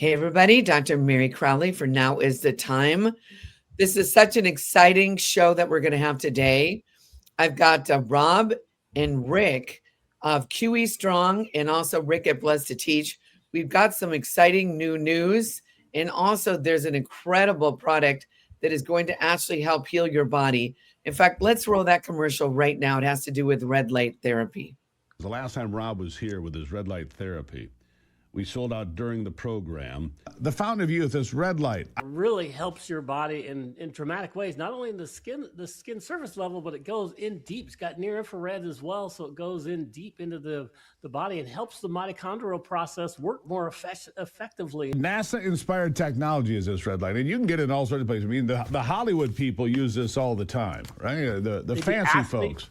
Hey, everybody, Dr. Meri Crowley for Now is the Time. This is such an exciting show that we're going to have today. I've got Rob and Rick of QE Strong and also Rick at Blessed to Teach. We've got some exciting new news, and also there's an incredible product that is going to actually help heal your body. In fact, let's roll that commercial right now. It has to do with red light therapy. The last time Rob was here with his red light therapy, we sold out during the program. The fountain of youth is red light. It really helps your body in dramatic ways, not only in the skin surface level, but it goes in deep. It's got near infrared as well, so it goes in deep into the body and helps the mitochondrial process work more effectively. NASA-inspired technology is this red light, and you can get it in all sorts of places. I mean, the Hollywood people use this all the time, right? The fancy folks.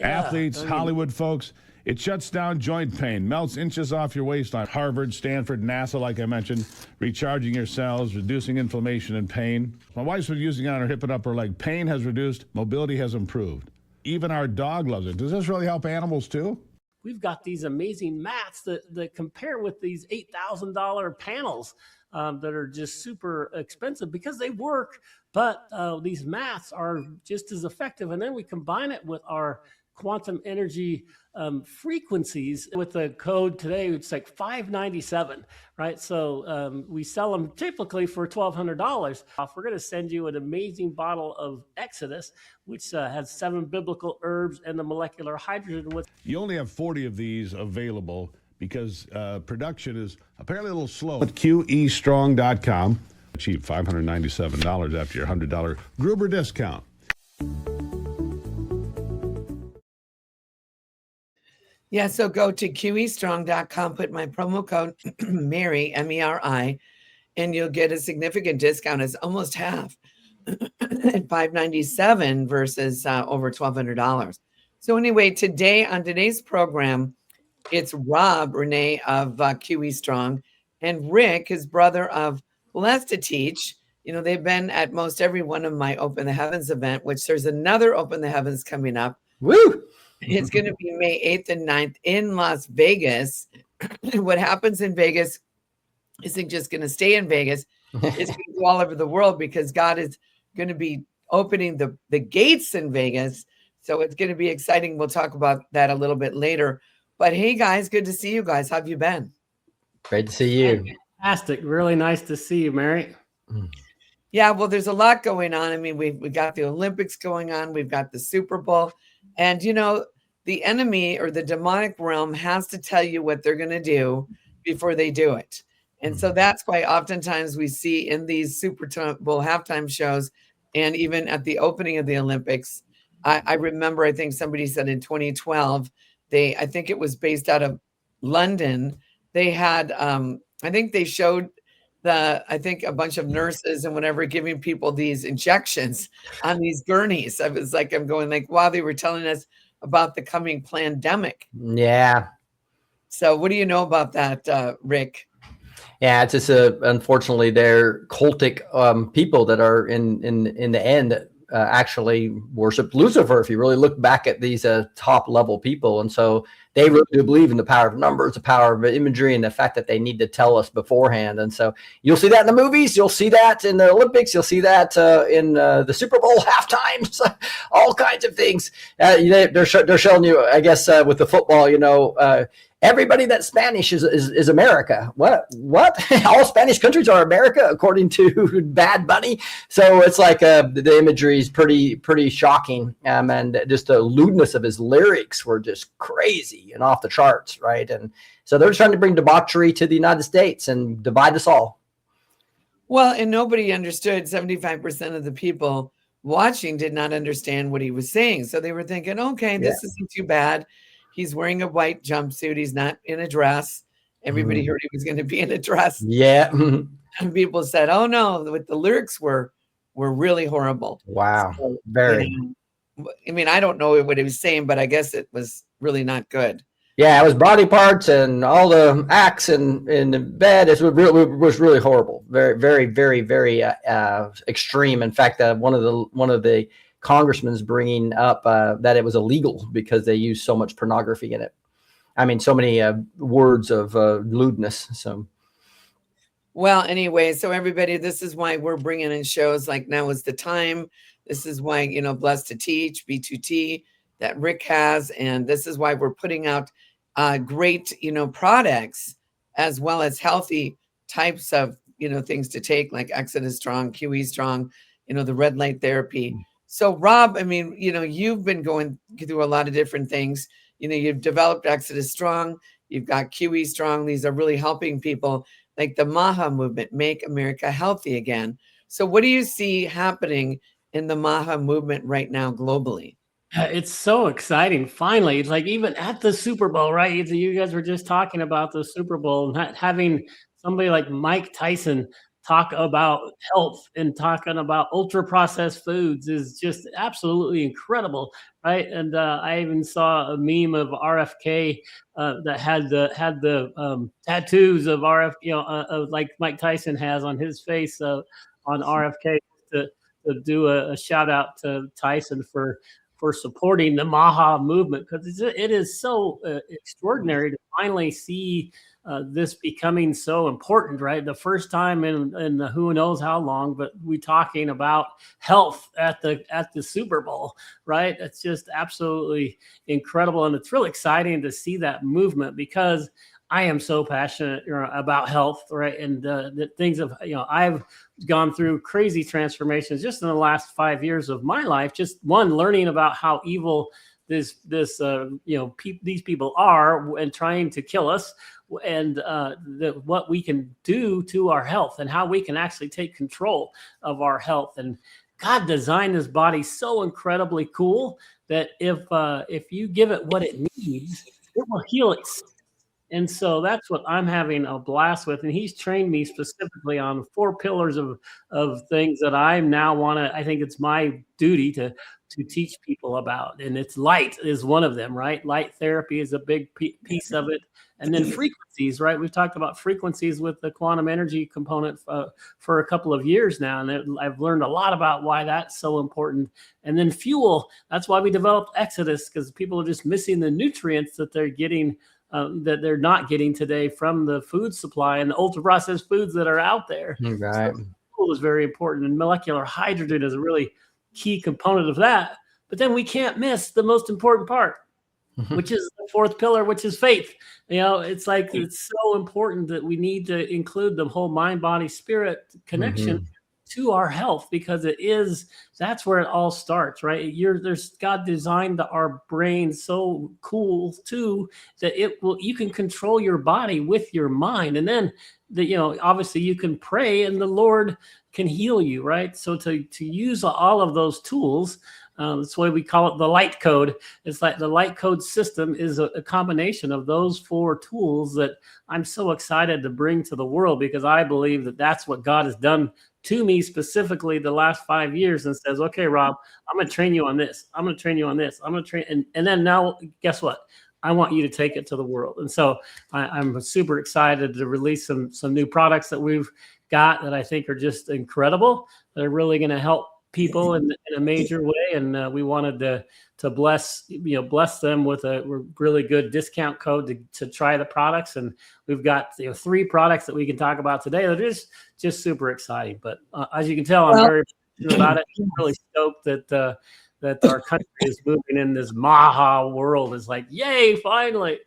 Athletes, Hollywood folks. It shuts down joint pain, melts inches off your waistline. Harvard, Stanford, NASA, like I mentioned, recharging your cells, reducing inflammation and pain. My wife's been using it on her hip and upper leg. Pain has reduced, mobility has improved. Even our dog loves it. Does this really help animals too? We've got these amazing mats that compare with these $8,000 panels that are just super expensive because they work, but these mats are just as effective. And then we combine it with our quantum energy frequencies. With the code today, it's like $597, right? So we sell them typically for $1,200 off. We're going to send you an amazing bottle of Exodus, which has 7 biblical herbs and the molecular hydrogen. You only have 40 of these available because production is apparently a little slow. At QEstrong.com, cheap $597 after your $100 Gruber discount. Yeah, so go to QEstrong.com, put my promo code Meri, M-E-R-I, and you'll get a significant discount. It's almost half at $597 versus over $1,200. So anyway, today on today's program, it's Rob Renee of QE Strong and Rick, his brother of Blessed to Teach. You know, they've been at most every one of my Open the Heavens event, which there's another Open the Heavens coming up. Woo! It's going to be May 8th and 9th in Las Vegas. What happens in Vegas isn't just going to stay in Vegas. It's going to go all over the world because God is going to be opening the gates in Vegas. So it's going to be exciting. We'll talk about that a little bit later. But hey, guys, good to see you guys. How have you been? Great to see you. Fantastic. Really nice to see you, Meri. Yeah, well, there's a lot going on. I mean, we got the Olympics going on. We've got the Super Bowl. And, you know, the enemy or the demonic realm has to tell you what they're going to do before they do it. And so that's why oftentimes we see in these Super Bowl halftime shows and even at the opening of the Olympics, I remember, I think somebody said in 2012, I think it was based out of London. They had, I think they showed a bunch of nurses and whatever giving people these injections on these gurneys. I was like, I'm going like, wow, they were telling us about the coming pandemic. Yeah. So what do you know about that, Rick? Yeah, it's just unfortunately they're cultic people that are in the end actually worship Lucifer. If you really look back at these top level people, and so they really do believe in the power of numbers, the power of imagery, and the fact that they need to tell us beforehand. And so you'll see that in the movies, you'll see that in the Olympics, you'll see that in the Super Bowl halftimes, all kinds of things. They're showing you, I guess, with the football, you know. Everybody that's Spanish is America. What? All Spanish countries are America, according to Bad Bunny. So it's like the imagery is pretty shocking, and just the lewdness of his lyrics were just crazy and off the charts, right? And so they're trying to bring debauchery to the United States and divide us all. Well, and nobody understood. 75% of the people watching did not understand what he was saying. So they were thinking, okay, this isn't too bad. He's wearing a white jumpsuit. He's not in a dress. Everybody heard he was going to be in a dress. Yeah. And people said, oh, no, the lyrics were really horrible. Wow. So, very. You know, I mean, I don't know what he was saying, but I guess it was really not good. Yeah, it was body parts and all the acts in the bed. It was really horrible. Very, very, very, very extreme. In fact, one of the congressman's bringing up that it was illegal because they use so much pornography in it. I mean, so many words of lewdness. So Well, anyway, so everybody, this is why we're bringing in shows like Now Is the Time. This is why, you know, Blessed to Teach, B2T, that Rick has. And this is why we're putting out great, you know, products as well as healthy types of, you know, things to take like Exodus Strong, QE Strong, you know, the red light therapy. So, Rob, I mean, you know, you've been going through a lot of different things. You know, you've developed Exodus Strong, you've got QE Strong. These are really helping people like the MAHA movement, Make America Healthy Again. So what do you see happening in the MAHA movement right now globally? It's so exciting. Finally, like even at the Super Bowl, right? You guys were just talking about the Super Bowl and having somebody like Mike Tyson talk about health and talking about ultra processed foods is just absolutely incredible, right? And I even saw a meme of RFK that had the tattoos of like Mike Tyson has on his face on RFK to do a shout out to Tyson for supporting the Maha movement, because it is so extraordinary to finally see this becoming so important, right? The first time in who knows how long, but we talking about health at the Super Bowl, right? It's just absolutely incredible, and it's really exciting to see that movement because I am so passionate about health, right? And the things of, I've gone through crazy transformations just in the last 5 years of my life. Just one, learning about how evil these people are and trying to kill us, and what we can do to our health and how we can actually take control of our health. And God designed this body so incredibly cool that if you give it what it needs, it will heal itself. And so that's what I'm having a blast with. And he's trained me specifically on 4 pillars of things that I now I think it's my duty to teach people about. And it's light is one of them, right? Light therapy is a big piece of it. And then frequencies, right? We've talked about frequencies with the quantum energy component for a couple of years now. And I've learned a lot about why that's so important. And then fuel, that's why we developed Exodus, because people are just missing the nutrients that they're getting that they're not getting today from the food supply and the ultra processed foods that are out there. Right. So fuel is very important, and molecular hydrogen is a really key component of that. But then we can't miss the most important part, which is the 4th pillar, which is faith. It's like it's so important that we need to include the whole mind, body, spirit connection to our health, because that's where it all starts, right? God designed our brain so cool too that you can control your body with your mind, and then obviously you can pray and the Lord can heal you, right? So to use all of those tools, that's why we call it the light code. It's like the light code system is a combination of those 4 tools that I'm so excited to bring to the world, because I believe that that's what God has done to me specifically the last 5 years, and says, okay, Rob, I'm going to train you on this. I'm going to train you on this. I'm going to train. And then now, guess what? I want you to take it to the world. And so I'm super excited to release some new products that we've got that I think are just incredible. That are really going to help people in a major way. And we wanted to bless them with a really good discount code to try the products. And we've got 3 products that we can talk about today that are just super exciting. But as you can tell, I'm very passionate about it. I'm really stoked that our country is moving in this Maha world. It's like, yay, finally.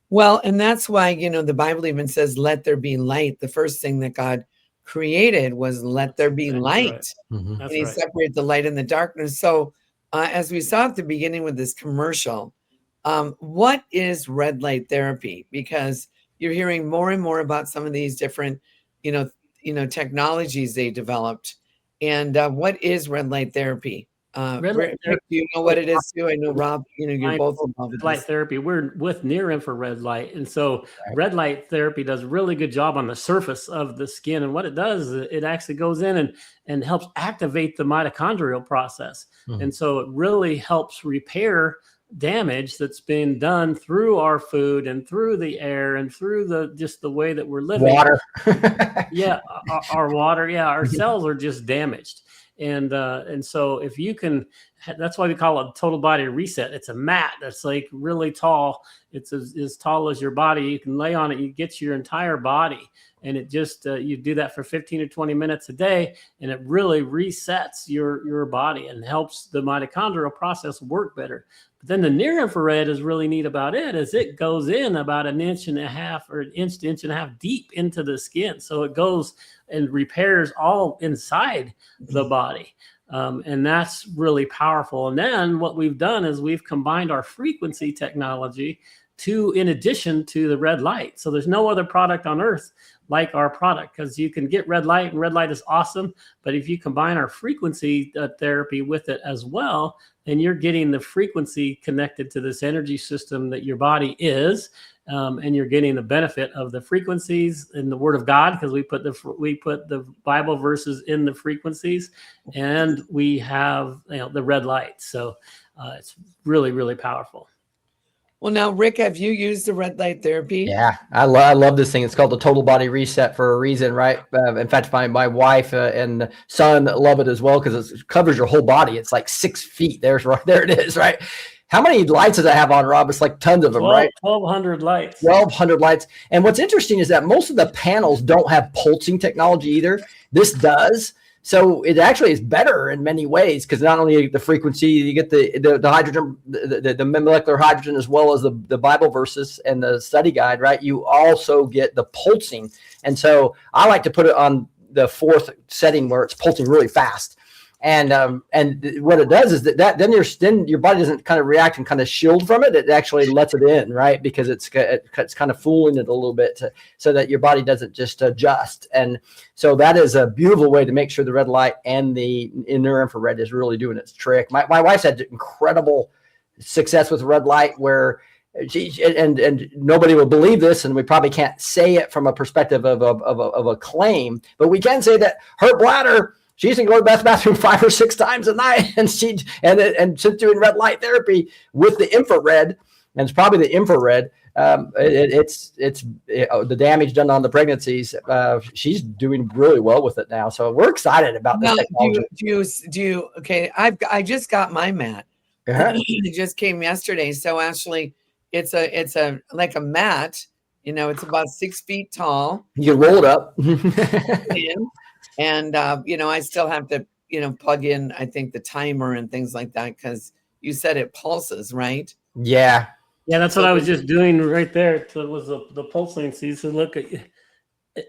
Well, and that's why, the Bible even says, let there be light. The first thing that God created was let there be light. Right. And he separated the light and the darkness. So as we saw at the beginning with this commercial, what is red light therapy? Because you're hearing more and more about some of these different, technologies they developed. And what is red light therapy? Rick, do you know what it is too? I know, Rob, you're both involved with light therapy. We're with near infrared light. And so red light therapy does a really good job on the surface of the skin. And what it does is it actually goes in and helps activate the mitochondrial process. And so it really helps repair damage that's been done through our food and through the air and through the way that we're living. Water. Our water. Yeah. Our cells are just damaged. And so if you can, that's why we call it total body reset. It's a mat that's like really tall. It's as tall as your body. You can lay on it. You get your entire body. And it just, you do that for 15 or 20 minutes a day, and it really resets your body and helps the mitochondrial process work better. But then the near infrared is really neat about it, is it goes in about 1.5 inches or 1 inch to 1.5 inches deep into the skin. So it goes and repairs all inside the body. And that's really powerful. And then what we've done is we've combined our frequency technology in addition to the red light. So there's no other product on earth like our product, because you can get red light, and red light is awesome. But if you combine our frequency therapy with it as well, then you're getting the frequency connected to this energy system that your body is. And you're getting the benefit of the frequencies in the Word of God, because we put the Bible verses in the frequencies, and we have the red light. So it's really, really powerful. Well, now, Rick, have you used the red light therapy? Yeah, I love this thing. It's called the Total Body Reset for a reason, right? In fact, my wife and son love it as well, because it covers your whole body. It's like 6 feet. There it is, right? How many lights does that have on, Rob? It's like tons of them, right? 1,200 lights. 1,200 lights. And what's interesting is that most of the panels don't have pulsing technology either. This does. So it actually is better in many ways, because not only the frequency, you get the hydrogen, the molecular hydrogen, as well as the Bible verses and the study guide, right? You also get the pulsing. And so I like to put it on the 4th setting where it's pulsing really fast. And what it does is that then your body doesn't kind of react and kind of shield from it. It actually lets it in, right? Because it's kind of fooling it a little bit so that your body doesn't just adjust. And so that is a beautiful way to make sure the red light and the near infrared is really doing its trick. My wife's had incredible success with red light, where and nobody will believe this, and we probably can't say it from a perspective of a claim, but we can say that her bladder, she used to go to the bathroom 5 or 6 times a night, and since doing red light therapy with the infrared, and it's probably the infrared, it's the damage done on the pregnancies. She's doing really well with it now, so we're excited about this technology. Do you? Okay, I just got my mat. Uh-huh. It just came yesterday, so actually, it's like a mat. It's about 6 feet tall. You can roll it up. And, I still have to, plug in, I think, the timer and things like that, because you said it pulses, right? Yeah. Yeah, that's what I was just doing right there. It was the pulsing. So you said, look at,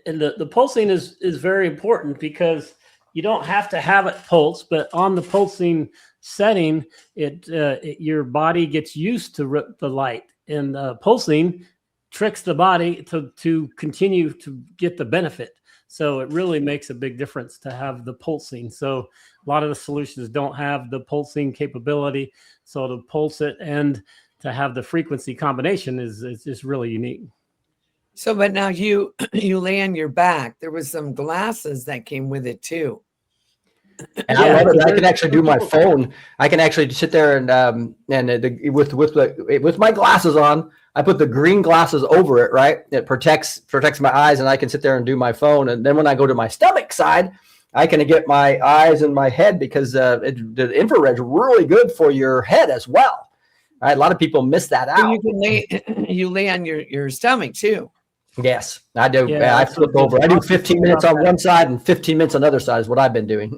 and the pulsing is very important, because you don't have to have it pulse, but on the pulsing setting, your body gets used to the light, and pulsing tricks the body to continue to get the benefit. So it really makes a big difference to have the pulsing. So a lot of the solutions don't have the pulsing capability. So to pulse it and to have the frequency combination is just really unique. So, but now you lay on your back. There was some glasses that came with it too. And yeah, I love it. I can actually do my phone. I can actually sit there and with my glasses on, I put the green glasses over it, right? It protects my eyes, and I can sit there and do my phone. And then when I go to my stomach side, I can get my eyes and my head, because the infrared is really good for your head as well. Right? A lot of people miss that out. So you lay on your stomach too. Yes, I do. Yeah, I flip over. I do 15 minutes on one side and 15 minutes on the other side is what I've been doing.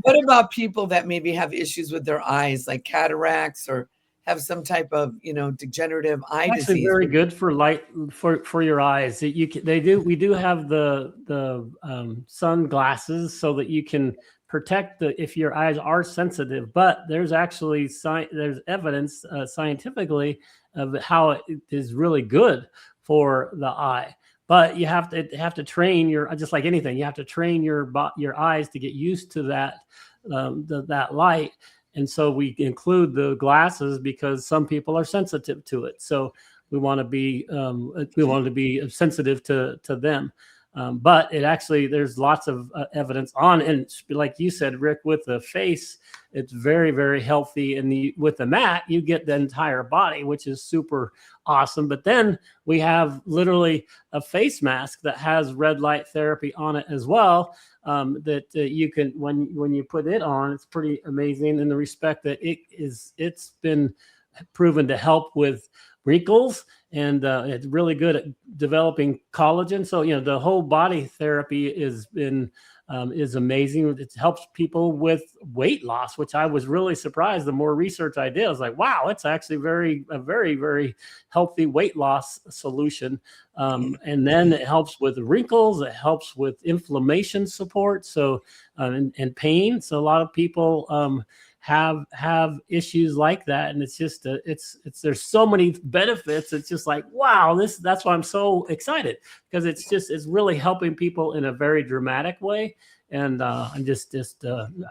What about people that maybe have issues with their eyes, like cataracts, or have some type of degenerative eye disease? Actually, very good for light for your eyes. We do have the sunglasses, so that you can protect if your eyes are sensitive. But there's actually there's evidence scientifically of how it is really good for the eye. But you have to train just like anything, you have to train your eyes to get used to that light. And so we include the glasses because some people are sensitive to it. So we want to be sensitive to them. But it actually, there's lots of evidence on, and like you said, Rick, with the face, it's very, very healthy. And with the mat, you get the entire body, which is super awesome. But then we have literally a face mask that has red light therapy on it as well. That you can, when you put it on, it's pretty amazing in the respect that it's been proven to help with wrinkles, and it's really good at developing collagen. So, the whole body therapy is amazing. It helps people with weight loss, which I was really surprised. The more research I did, I was like, wow, it's actually a very, very healthy weight loss solution. And then it helps with wrinkles. It helps with inflammation support. So, and pain. So a lot of people, have issues like that, and it's just there's so many benefits. It's just like, wow, that's why I'm so excited, because it's really helping people in a very dramatic way, and I'm just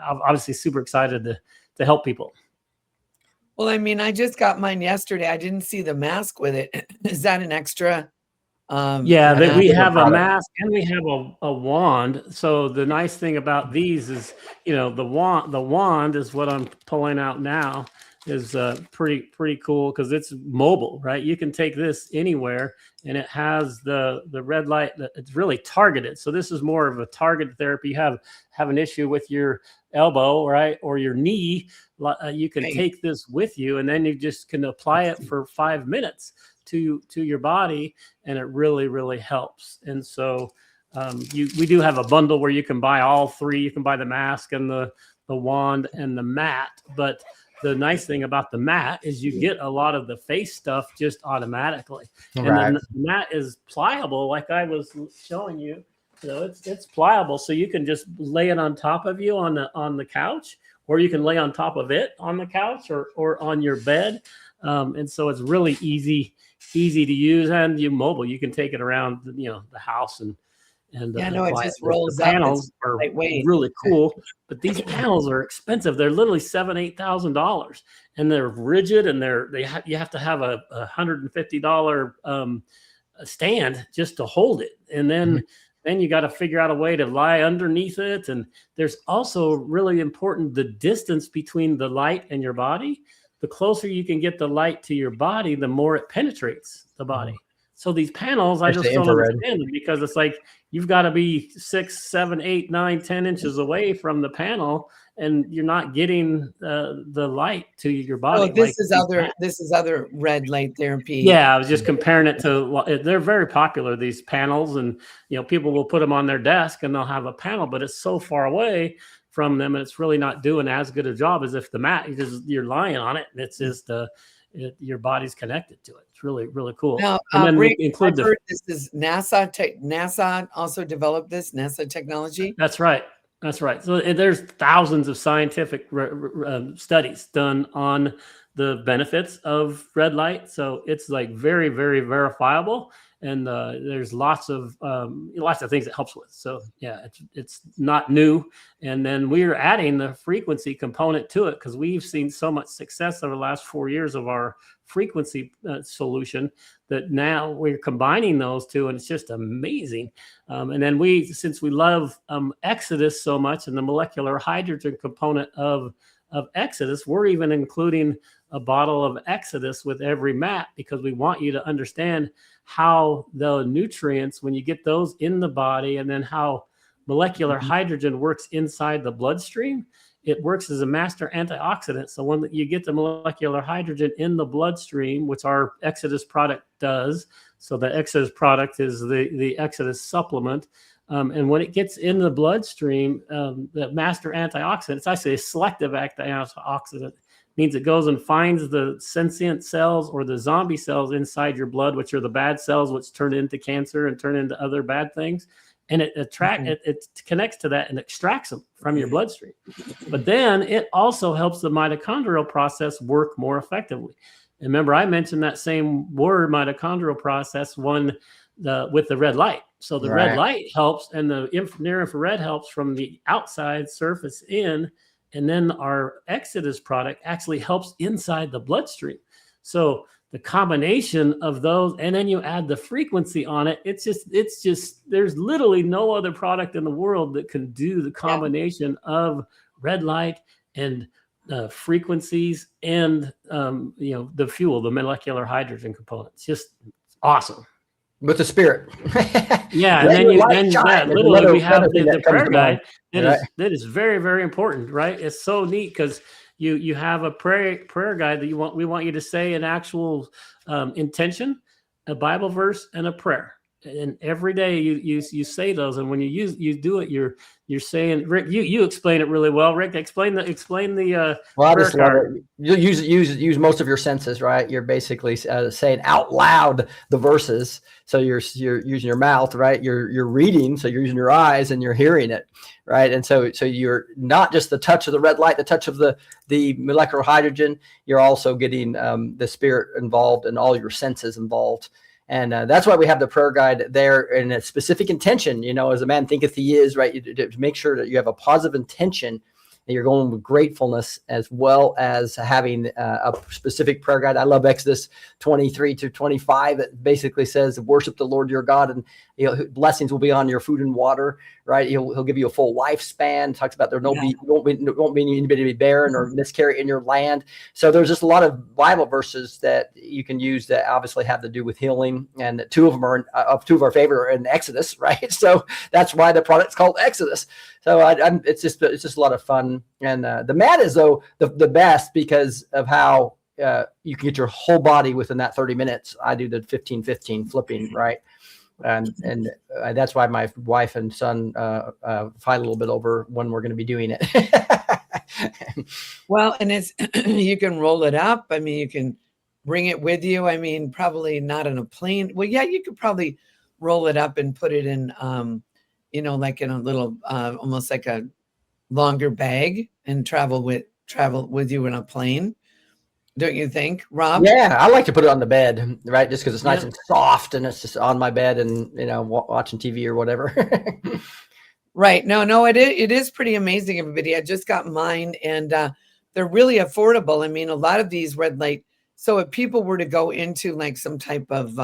obviously super excited to help people. Well, I mean, I just got mine yesterday. I didn't see the mask with it. Is that an extra? Yeah, we have a mask and we have a wand. So the nice thing about these is, the wand is what I'm pulling out now, is pretty cool, because it's mobile, right? You can take this anywhere, and it has the red light. It's really targeted. So this is more of a targeted therapy. You have an issue with your elbow, right, or your knee, you can take this with you, and then you just can apply it for 5 minutes to your body, and it really, really helps. And so we do have a bundle where you can buy all three. You can buy the mask and the wand and the mat. But the nice thing about the mat is you get a lot of the face stuff just automatically. And then the mat is pliable, like I was showing you. It's pliable, so you can just lay it on top of you on the couch, or you can lay on top of it on the couch or on your bed. And so it's really easy to use, and mobile. You can take it around, the house and it just rolls the up. panels are really cool, but these panels are expensive. They're literally $7,000-$8,000, and they're rigid, and you have to have a $150 stand just to hold it, and then you got to figure out a way to lie underneath it. And there's also really important the distance between the light and your body. The closer you can get the light to your body, the more it penetrates the body. So these panels, I just don't understand them, because it's like you've got to be 6, 7, 8, 9, 10 inches away from the panel, and you're not getting the light to your body. Oh, this is other red light therapy. Yeah, I was just comparing it to. They're very popular, these panels, and people will put them on their desk and they'll have a panel, but it's so far away from them, and it's really not doing as good a job as if the mat, you're lying on it, and it's just your body's connected to it. It's really, really cool. Now, and then Rick, we include this is NASA also developed this, NASA technology. That's right. So there's thousands of scientific studies done on the benefits of red light. So it's like very, very verifiable. And there's lots of things it helps with. So yeah, it's not new. And then we're adding the frequency component to it, because we've seen so much success over the last 4 years of our frequency solution, that now we're combining those two, and it's just amazing. And then since we love Exodus so much, and the molecular hydrogen component of Exodus, we're even including a bottle of Exodus with every mat, because we want you to understand how the nutrients, when you get those in the body, and then how molecular hydrogen works inside the bloodstream. It works as a master antioxidant. So when you get the molecular hydrogen in the bloodstream, which our Exodus product does, so the Exodus product is the Exodus supplement. And when it gets in the bloodstream, the master antioxidant, it's actually a selective antioxidant, means it goes and finds the sentient cells or the zombie cells inside your blood, which are the bad cells, which turn into cancer and turn into other bad things. And it connects to that and extracts them from your bloodstream. But then it also helps the mitochondrial process work more effectively. And remember, I mentioned that same word, mitochondrial process, with the red light. So the red light helps, and the near infrared helps from the outside surface in. And then our Exodus product actually helps inside the bloodstream. So the combination of those, and then you add the frequency on it. It's just, there's literally no other product in the world that can do the combination of red light and frequencies and, the fuel, the molecular hydrogen components. Just awesome. With the spirit. Yeah. And then literally we have the prayer guide that is very, very important, right? It's so neat because you have a prayer guide that we want you to say an actual intention, a Bible verse, and a prayer. And every day you say those, and when you do it, you're saying, Rick, you explain it really well. Rick, explain the well, I just love it. You use most of your senses, right? You're basically saying out loud the verses. So you're using your mouth, right? You're reading, so you're using your eyes and you're hearing it, right? And so you're not just the touch of the red light, the touch of the molecular hydrogen. You're also getting the spirit involved and all your senses involved. And that's why we have the prayer guide there in a specific intention, as a man thinketh he is, right? To make sure that you have a positive intention and you're going with gratefulness, as well as having a specific prayer guide. I love Exodus 23-25. It basically says, worship the Lord your God, and blessings will be on your food and water, right? He'll give you a full lifespan. Talks about there won't be anybody to be barren or miscarry in your land. So there's just a lot of Bible verses that you can use that obviously have to do with healing, and two of them are two of our favorite are in Exodus, right? So that's why the product's called Exodus. So it's just a lot of fun, and the mat is though the best because of how you can get your whole body within that 30 minutes. I do the 15-15 flipping, right? And that's why my wife and son fight a little bit over when we're going to be doing it. Well, and it's you can roll it up. I mean, you can bring it with you. I mean, probably not on a plane. Well, yeah, you could probably roll it up and put it in, like in a little, almost like a longer bag, and travel with you in a plane. Don't you think, Rob? Yeah, I like to put it on the bed, right? Just because it's nice and soft, and it's just on my bed, and watching TV or whatever. Right. No, it is pretty amazing, everybody. I just got mine, and they're really affordable. I mean, a lot of these red light. So if people were to go into like some type of,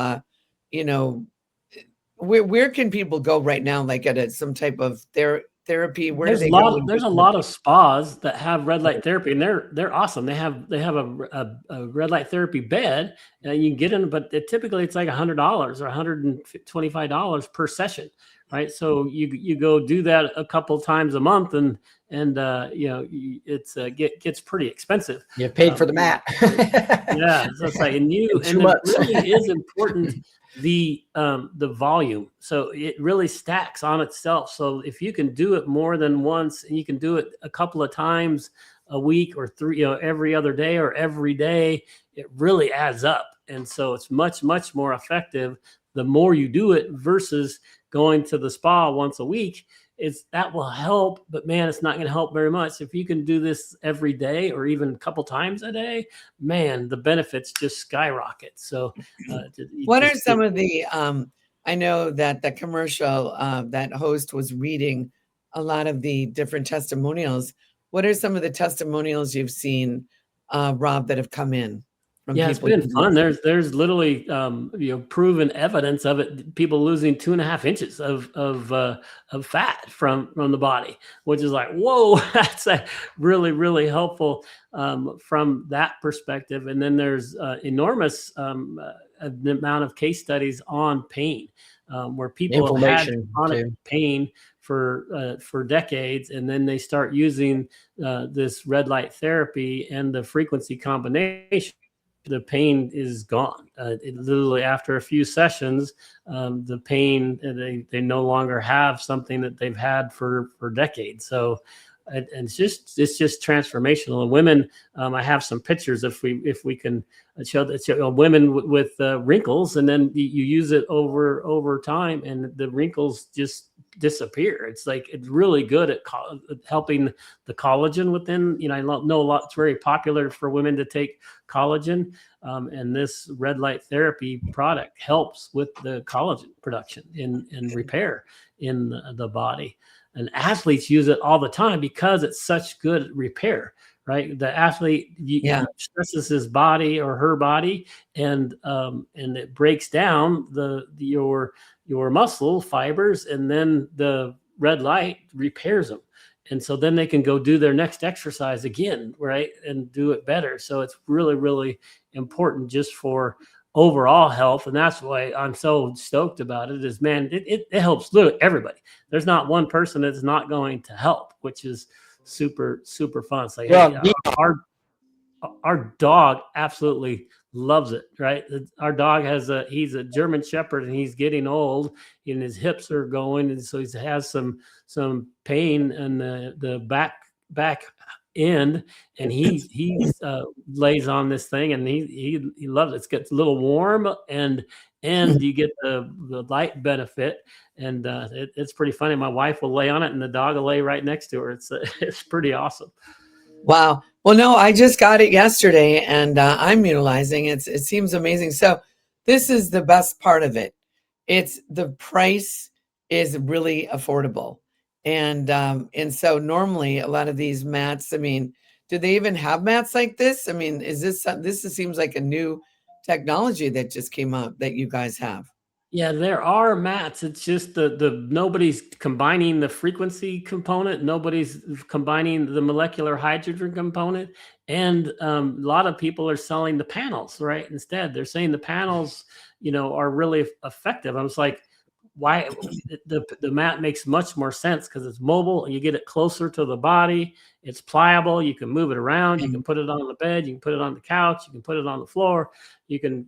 where can people go right now? Like at some type of therapy? Where there's do they go? There's a lot of spas that have red light therapy, and they're awesome. They have a red light therapy bed, and you can get in, but typically it's like $100 or $125 per session, right? So you go do that a couple times a month, and it's gets pretty expensive. You paid for the mat. Yeah, so it's like, and it really is important. The volume, so it really stacks on itself. So if you can do it more than once, and you can do it a couple of times a week, or three, every other day or every day, it really adds up. And so it's much, much more effective the more you do it versus going to the spa once a week. That will help, but man, it's not going to help very much. If you can do this every day or even a couple times a day, man, the benefits just skyrocket. So what are some of the, I know that the commercial, that host was reading a lot of the different testimonials. What are some of the testimonials you've seen, Rob, that have come in? It's been fun. There's literally proven evidence of it. People losing 2.5 inches of fat from the body, which is like, whoa, that's really, really helpful from that perspective. And then there's enormous amount of case studies on pain, where people have had chronic pain for decades, and then they start using this red light therapy and the frequency combination. The pain is gone. Literally after a few sessions, the pain, they no longer have something that they've had for decades. So it's just transformational. And women, I have some pictures if we can show that, women with wrinkles, and then you use it over time, and the wrinkles just disappear. It's really good at helping the collagen within. I know a lot. It's very popular for women to take collagen, and this red light therapy product helps with the collagen production and repair in the body. And athletes use it all the time because it's such good repair, right? The athlete Yeah. stresses his body or her body, and it breaks down your muscle fibers, and then the red light repairs them. And so then they can go do their next exercise again, right? And do it better. So it's really, really important just for overall health. And that's why I'm so stoked about it is, man, it helps literally everybody. There's not one person that's not going to help, which is super, super fun. It's like, Well, hey, our dog absolutely loves it, right? Our dog he's a German Shepherd, and he's getting old, and his hips are going, and so he has some pain in the back end, and he lays on this thing, and he loves it. It gets a little warm, and you get the light benefit, and it's pretty funny. My wife will lay on it, and the dog will lay right next to her. It's pretty awesome. Wow. Well, no, I just got it yesterday, and I'm utilizing it. It seems amazing. So this is the best part of it. It's the price is really affordable. And so normally a lot of these mats, I mean, do they even have mats like this? I mean, this seems like a new technology that just came up that you guys have. Yeah, there are mats. It's just the nobody's combining the frequency component. Nobody's combining the molecular hydrogen component. And a lot of people are selling the panels, right? Instead, they're saying the panels, are really effective. I was like, why the mat makes much more sense because it's mobile and you get it closer to the body. It's pliable. You can move it around. You can put it on the bed. You can put it on the couch. You can put it on the floor. You can,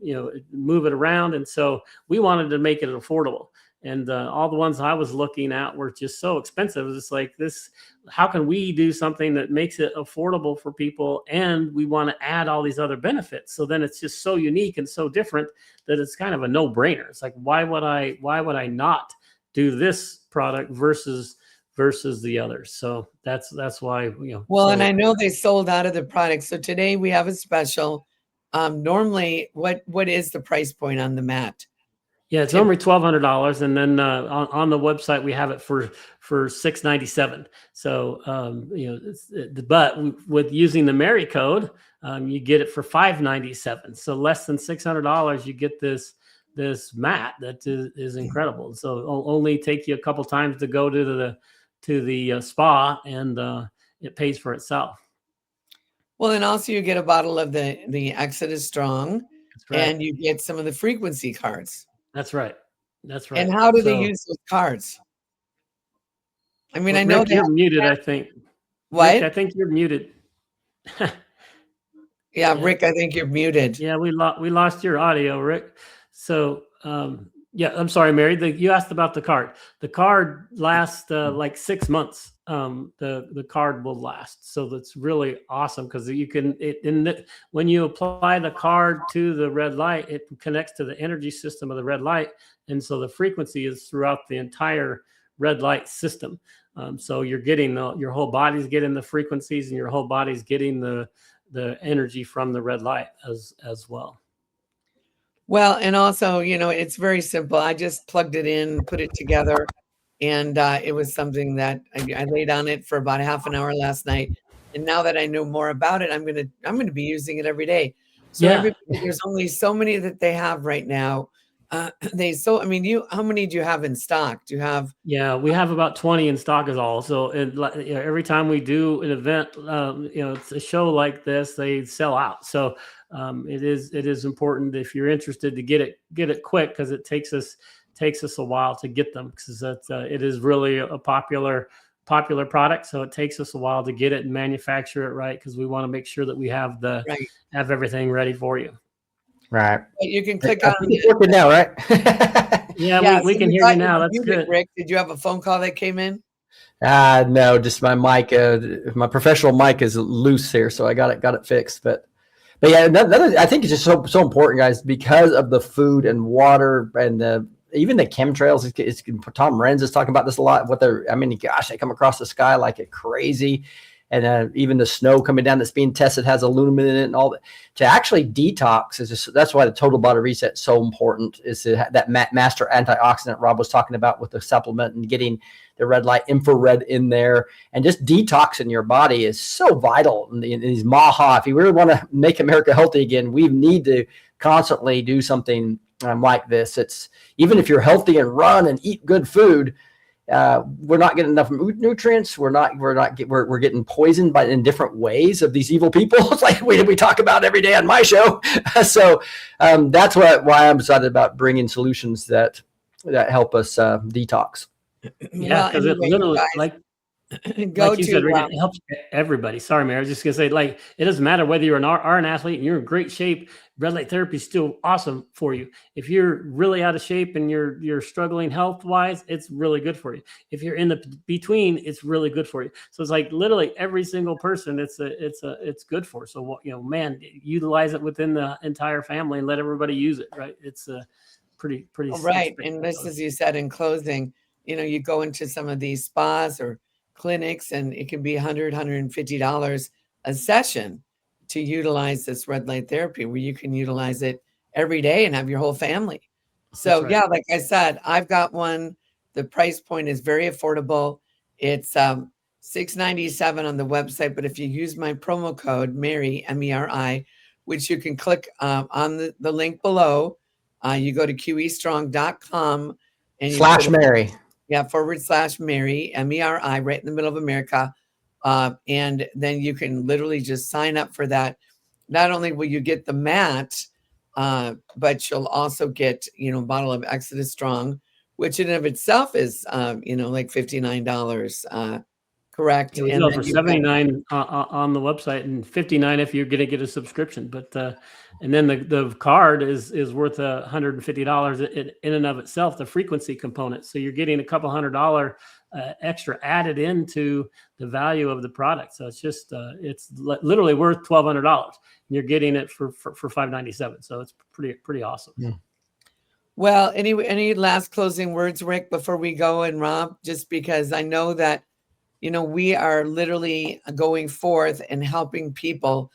move it around. And so we wanted to make it affordable. And all the ones I was looking at were just so expensive. It's like this, how can we do something that makes it affordable for people? And we want to add all these other benefits. So then it's just so unique and so different that it's kind of a no-brainer. It's like, why would I not do this product versus the others? So that's why, Well, and I know they sold out of the product. So today we have a special. Normally, what is the price point on the mat? Yeah, it's normally $1,200, and then on the website we have it for $697. So but with using the Meri code, you get it for $597. So less than $600, you get this mat that is incredible. So it'll only take you a couple times to go to the spa, and it pays for itself. Well, and also you get a bottle of the Exodus Strong, and you get some of the frequency cards. That's right. And how do they use those cards? I mean, I know Rick, you're muted, I think. What? Rick, I think you're muted. Yeah, Rick, I think you're muted. Yeah, we lost your audio, Rick. So, yeah, I'm sorry, Meri. You asked about the card. The card lasts like 6 months. The card will last, so that's really awesome because you can. When you apply the card to the red light, it connects to the energy system of the red light, and so the frequency is throughout the entire red light system. So you're getting your whole body's getting the frequencies, and your whole body's getting the energy from the red light as well. Well, and also, it's very simple. I just plugged it in, put it together, and it was something that I laid on it for about half an hour last night. And now that I know more about it, I'm gonna be using it every day. So there's only so many that they have right now. How many do you have in stock? Do you have? Yeah, we have about 20 in stock is all. So every time we do an event, it's a show like this, they sell out. So it is important if you're interested to get it quick, because it takes us a while to get them, because it is really a popular product. So it takes us a while to get it and manufacture it right, because we want to make sure that we have have everything ready for you. Right. But you can click on it working now, right? Yeah, we can hear you now. That's good. Rick, did you have a phone call that came in? No, just my mic. My professional mic is loose here, so I got it fixed. But yeah, another, I think it's just so important, guys, because of the food and water and even the chemtrails. Tom Renz is talking about this a lot. Gosh, they come across the sky like it crazy. and even the snow coming down that's being tested has aluminum in it and all that. To actually detox is just, that's why the total body reset is so important, is to that master antioxidant Rob was talking about with the supplement, and getting the red light infrared in there, and just detoxing your body is so vital. And these MAHA, if you really want to make America healthy again, we need to constantly do something like this. It's, even if you're healthy and run and eat good food, we're not getting enough nutrients. We're getting poisoned in different ways of these evil people. It's like we talk about every day on my show. So that's why I'm excited about bringing solutions that help us detox. Yeah, because it literally, like you said, Rick, it helps everybody. Sorry, Mary. I was just gonna say, like, it doesn't matter whether you're an athlete and you're in great shape. Red light therapy is still awesome for you. If you're really out of shape and you're struggling health wise, it's really good for you. If you're in the between, it's really good for you. So it's like literally every single person, it's good for. So man, utilize it within the entire family and let everybody use it. Right? It's pretty right. And this, as you said in closing, you go into some of these spas or clinics, and it can be $100, $150 a session to utilize this red light therapy, where you can utilize it every day and have your whole family. So yeah, like I said, I've got one. The price point is very affordable. It's $697 on the website, but if you use my promo code Meri, MERI, which you can click on the link below, you go to QEstrong.com and /Meri. Yeah, /Meri, MERI, right in the middle of America. And then you can literally just sign up for that. Not only will you get the mat, but you'll also get, a bottle of Exodus Strong, which in and of itself is, like $59. Correct. It was for $79 on the website, and $59 if you're going to get a subscription. But and then the card is worth $150 in and of itself, the frequency component. So you're getting a couple $100 extra added into the value of the product. So it's just it's literally worth $1,200. And you're getting it for $597. So it's pretty awesome. Yeah. Well, any last closing words, Rick, before we go, and Rob, just because I know that we are literally going forth and helping people,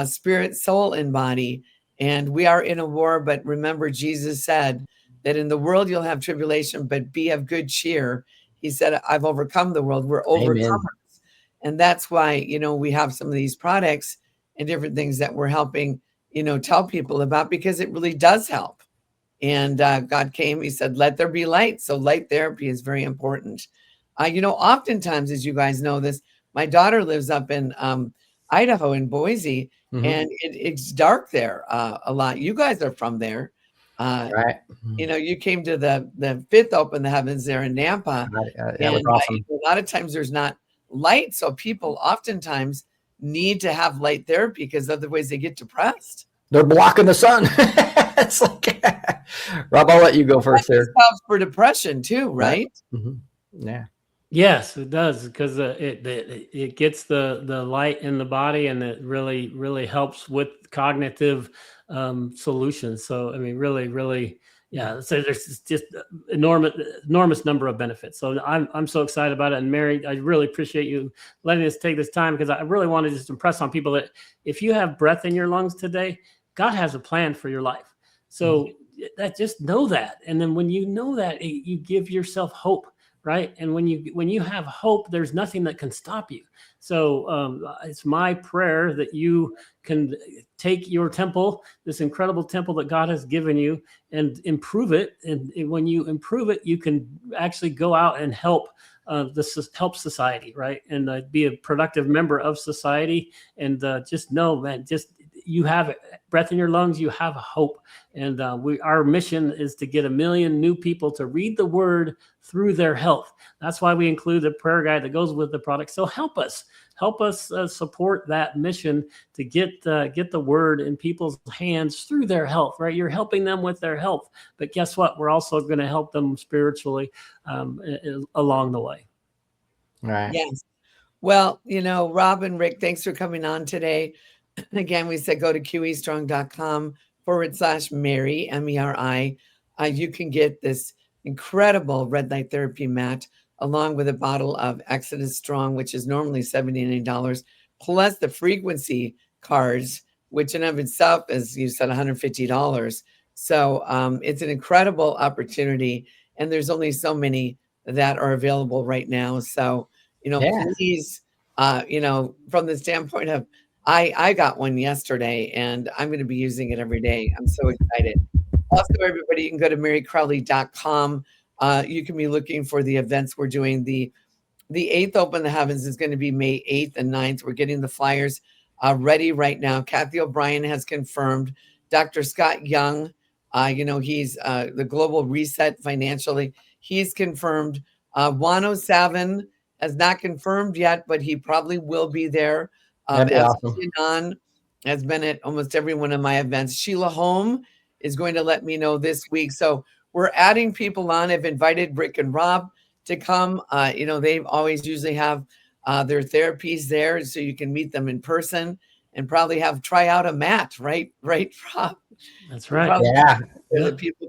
spirit, soul, and body. And we are in a war, but remember, Jesus said that in the world you'll have tribulation, but be of good cheer. He said, I've overcome the world. We're overcomers. Amen. And that's why, we have some of these products and different things that we're helping, tell people about, because it really does help. And God came, he said, let there be light. So light therapy is very important. Oftentimes, as you guys know this, my daughter lives up in Idaho, in Boise, and it's dark there a lot. You guys are from there. Right. You came to the fifth Open the Heavens there in Nampa. That was awesome. A lot of times there's not light. So people oftentimes need to have light therapy, because otherwise they get depressed. They're blocking the sun. It's like, Rob, I'll let you go first there. Helps for depression too, right? Yeah. Yes, it does, because it gets the light in the body, and it really helps with cognitive solutions. So I mean, really, yeah. So there's just enormous number of benefits. So I'm so excited about it. And Meri, I really appreciate you letting us take this time, because I really want to just impress on people that if you have breath in your lungs today, God has a plan for your life. So that, just know that, and then when you know that, you give yourself hope. Right. And when you have hope, there's nothing that can stop you. So it's my prayer that you can take your temple, this incredible temple that God has given you, and improve it. And when you improve it, you can actually go out and help help society. Right. And be a productive member of society. And just know, man, you have breath in your lungs, you have hope. And our mission is to get 1 million new people to read the word through their health. That's why we include the prayer guide that goes with the product. So help us support that mission to get the word in people's hands through their health, right? You're helping them with their health, but guess what? We're also going to help them spiritually along the way. Right. Yes. Well, Rob and Rick, thanks for coming on today. Again, we said go to QEstrong.com /Meri, MERI. You can get this incredible red light therapy mat, along with a bottle of Exodus Strong, which is normally $79, plus the frequency cards, which in of itself, as you said, $150. So it's an incredible opportunity, and there's only so many that are available right now. So, please, from the standpoint of, I got one yesterday, and I'm going to be using it every day. I'm so excited. Also, everybody, you can go to marycrowley.com. You can be looking for the events we're doing. The 8th Open the Heavens is going to be May 8th and 9th. We're getting the flyers ready right now. Kathy O'Brien has confirmed. Dr. Scott Young, he's the Global Reset financially. He's confirmed. Juan O'Savin has not confirmed yet, but he probably will be there. That'd be awesome. Nan has been at almost every one of my events. Sheila Holm is going to let me know this week. So we're adding people on. I've invited Rick and Rob to come. They always usually have their therapies there, so you can meet them in person and probably try out a mat, right, Rob? That's right. Probably Yeah. so that people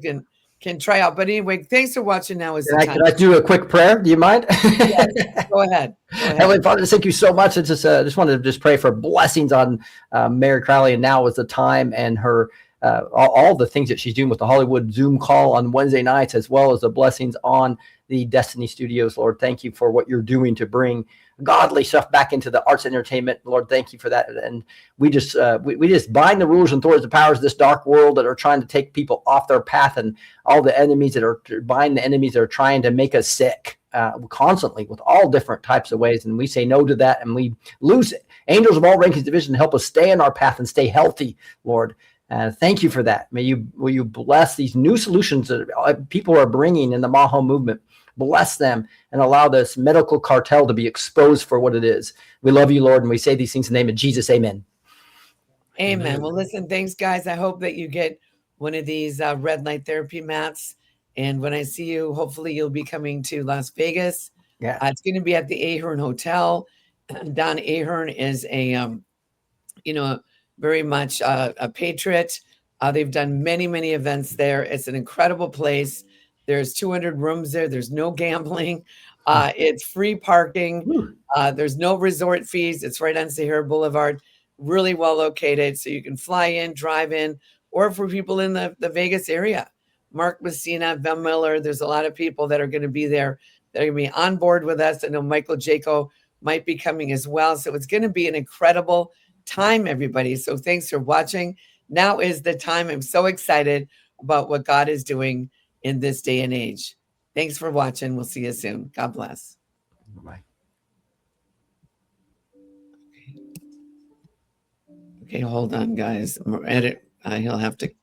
can try out. But anyway, thanks for watching. Now is the time. Can I do a quick prayer? Do you mind? Yes, go ahead. Heavenly Father, thank you so much. I just wanted to pray for blessings on Meri Crowley, and now is the time, and her all the things that she's doing with the Hollywood Zoom call on Wednesday nights, as well as the blessings on the Destiny Studios. Lord, thank you for what you're doing to bring godly stuff back into the arts and entertainment. Lord, thank you for that. And we just bind the rulers and authorities, the powers of this dark world that are trying to take people off their path, and all the enemies that are bind the enemies that are trying to make us sick constantly with all different types of ways. And we say no to that, and we loose angels of all rankings division to help us stay in our path and stay healthy, Lord. Thank you for that. Will you bless these new solutions that people are bringing in the Maho movement? Bless them and allow this medical cartel to be exposed for what it is. We love you, Lord, and we say these things in the name of Jesus. Amen. Amen. Well, listen, thanks, guys. I hope that you get one of these red light therapy mats. And when I see you, hopefully you'll be coming to Las Vegas. Yeah. It's going to be at the Ahern Hotel. Don Ahern is very much a patriot. They've done many, many events there. It's an incredible place. There's 200 rooms there. There's no gambling. It's free parking. There's no resort fees. It's right on Sahara Boulevard, really well located. So you can fly in, drive in, or for people in the Vegas area. Mark Messina, Ben Miller, there's a lot of people that are going to be there. They're going to be on board with us. I know Michael Jaco might be coming as well. So it's going to be an incredible time, everybody. So thanks for watching. Now is the time. I'm so excited about what God is doing in this day and age. Thanks for watching. We'll see you soon. God bless. Bye. Okay, hold on, guys. Edit. He'll have to